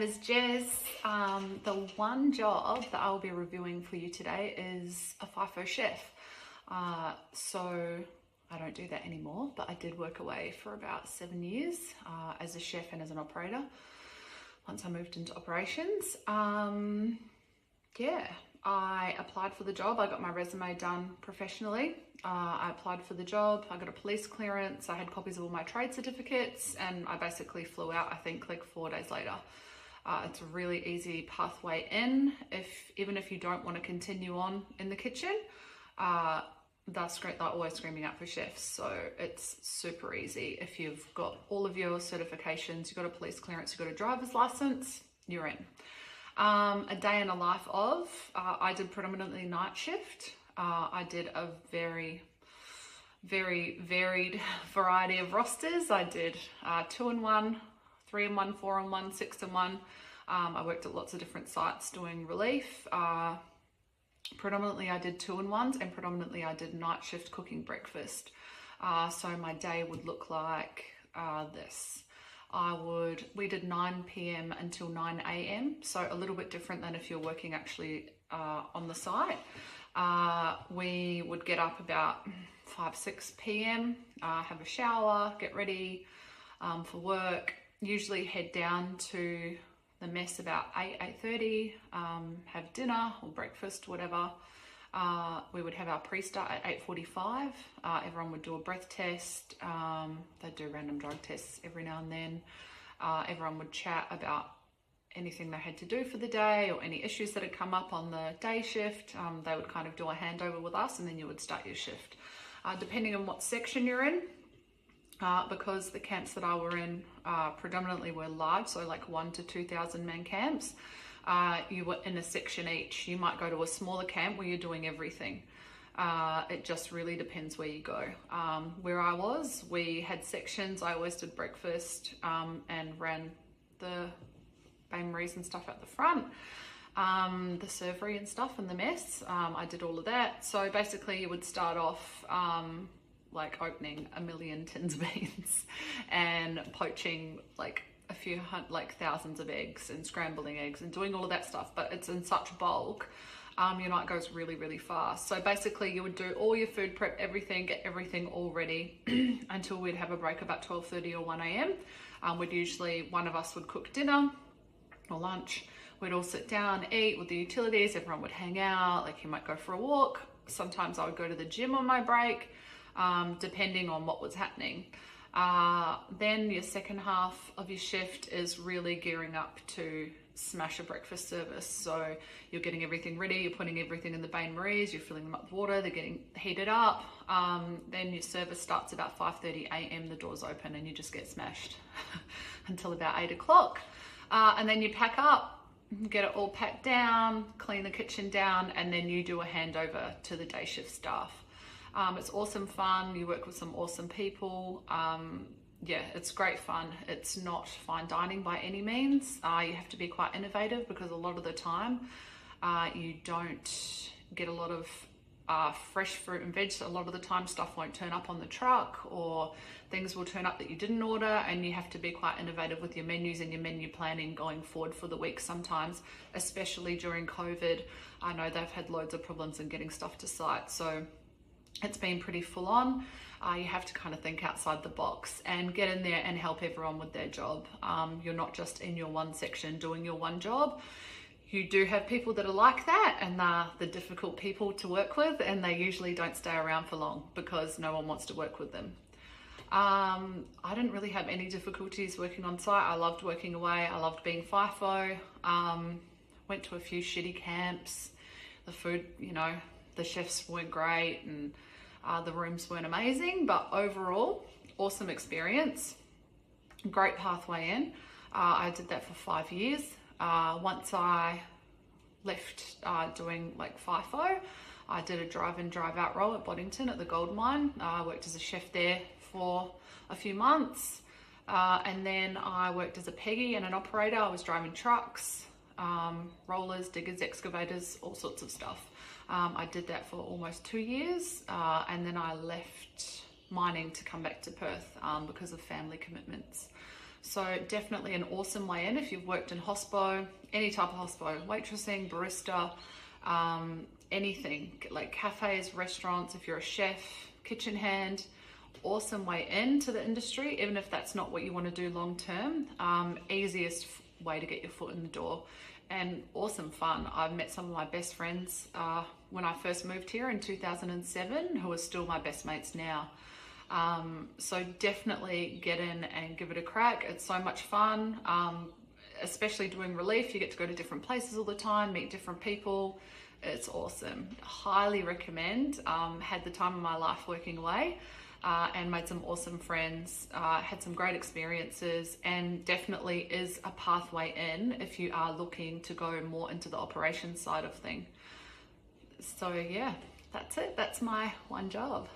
is Jess. The one job that I will be reviewing for you today is a FIFO chef. So I don't do that anymore, but I did work away for about 7 years as a chef and as an operator once I moved into operations. Yeah, I applied for the job. I got my resume done professionally. I applied for the job. I got a police clearance. I had copies of all my trade certificates, and I basically flew out, I think, like 4 days later. It's a really easy pathway in. Even if you don't want to continue on in the kitchen, they're always screaming out for chefs. So it's super easy. If you've got all of your certifications, you've got a police clearance, you've got a driver's license, you're in. A day in the life of, I did predominantly night shift. I did a very varied variety of rosters. I did 2-in-1, 3-in-1, 4-in-1, 6-in-1. I worked at lots of different sites doing relief. Predominantly I did 2-in-1s, and predominantly I did night shift cooking breakfast. So my day would look like this. We did 9 p.m. until 9 a.m. So a little bit different than if you're working actually on the site. We would get up about 5-6 p.m, have a shower, get ready for work, usually head down to the mess about 8:30, have dinner or breakfast, whatever. We would have our pre-start at 8:45. Everyone would do a breath test. They'd do random drug tests every now and then. Everyone would chat about anything they had to do for the day or any issues that had come up on the day shift. They would kind of do a handover with us, and then you would start your shift. Depending on what section you're in, because the camps that I were in predominantly were large, so like 1,000 to 2,000 man camps. You were in a section each. You might go to a smaller camp where you're doing everything. It just really depends where you go. Where I was, we had sections. I always did breakfast and ran the bain-maries and stuff at the front, the servery and stuff and the mess. I did all of that. So basically you would start off like opening 1 million tins of beans and poaching like thousands of eggs and scrambling eggs and doing all of that stuff, but it's in such bulk. Your night goes really fast. So basically you would do all your food prep, everything, get everything all ready until we'd have a break about 12:30 or 1 a.m. One of us would cook dinner or lunch. We'd all sit down, eat with the utilities. Everyone would hang out. Like, you might go for a walk. Sometimes I would go to the gym on my break, depending on what was happening. Then your second half of your shift is really gearing up to smash a breakfast service. So you're getting everything ready, you're putting everything in the bain-maries, you're filling them up with water, they're getting heated up. Then your service starts about 5:30 a.m, the doors open, and you just get smashed until about 8 o'clock. And then you pack up, get it all packed down, clean the kitchen down, and then you do a handover to the day shift staff. It's awesome fun. You work with some awesome people. Yeah, it's great fun. It's not fine dining by any means. You have to be quite innovative, because a lot of the time you don't get a lot of fresh fruit and veg. So a lot of the time stuff won't turn up on the truck, or things will turn up that you didn't order, and you have to be quite innovative with your menus and your menu planning going forward for the week sometimes, especially during COVID. I know they've had loads of problems in getting stuff to site, so it's been pretty full on. You have to kind of think outside the box and get in there and help everyone with their job. You're not just in your one section doing your one job. You do have people that are like that, and they're the difficult people to work with, and they usually don't stay around for long because no one wants to work with them. I didn't really have any difficulties working on site. I loved working away. I loved being FIFO. Went to a few shitty camps. The food, the chefs weren't great, and the rooms weren't amazing, but overall, awesome experience. Great pathway in. I did that for 5 years. Once I left doing like FIFO, I did a drive-in, drive-out role at Boddington at the gold mine. I worked as a chef there for a few months, and then I worked as a Peggy and an operator. I was driving trucks, rollers, diggers, excavators, all sorts of stuff. I did that for almost 2 years, and then I left mining to come back to Perth because of family commitments. So definitely an awesome way in if you've worked in hospo, any type of hospo, waitressing, barista, anything like cafes, restaurants, if you're a chef, kitchen hand, awesome way into the industry, even if that's not what you want to do long term. Easiest way to get your foot in the door, and awesome fun. I've met some of my best friends when I first moved here in 2007, who are still my best mates now. So definitely get in and give it a crack. It's so much fun, especially doing relief. You get to go to different places all the time, meet different people. It's awesome. Highly recommend. Had the time of my life working away, and made some awesome friends, had some great experiences, and definitely is a pathway in if you are looking to go more into the operations side of things. So yeah, that's it. That's my one job.